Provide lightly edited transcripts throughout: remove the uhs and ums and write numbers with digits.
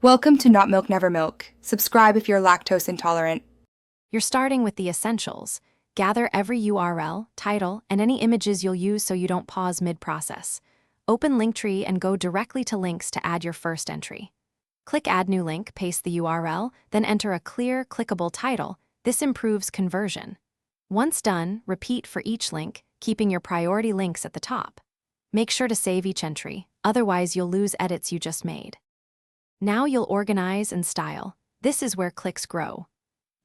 Welcome to Not Milk Never Milk. Subscribe if you're lactose intolerant. You're starting with the essentials. Gather every URL, title, and any images you'll use so you don't pause mid-process. Open Linktree and go directly to links to add your first entry. Click Add New Link, paste the URL, then enter a clear, clickable title. This improves conversion. Once done, repeat for each link, keeping your priority links at the top. Make sure to save each entry, otherwise you'll lose edits you just made. Now you'll organize and style. This is where clicks grow.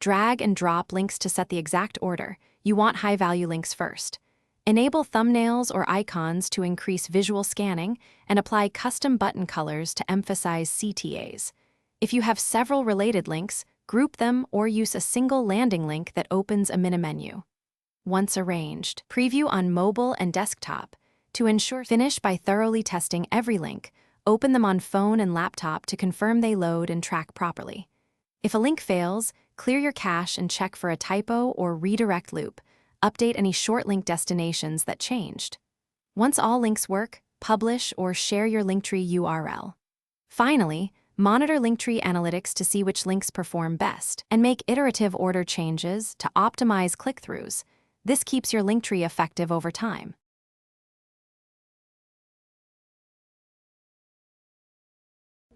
Drag and drop links to set the exact order. You want high-value links first. Enable thumbnails or icons to increase visual scanning, and apply custom button colors to emphasize CTAs. If you have several related links, group them or use a single landing link that opens a mini-menu. Once arranged, preview on mobile and desktop. To ensure finish by thoroughly testing every link, open them on phone and laptop to confirm they load and track properly. If a link fails, clear your cache and check for a typo or redirect loop. Update any short link destinations that changed. Once all links work, publish or share your Linktree URL. Finally, monitor Linktree analytics to see which links perform best, and make iterative order changes to optimize click-throughs. This keeps your Linktree effective over time.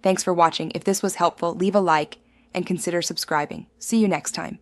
Thanks for watching. If this was helpful, leave a like and consider subscribing. See you next time.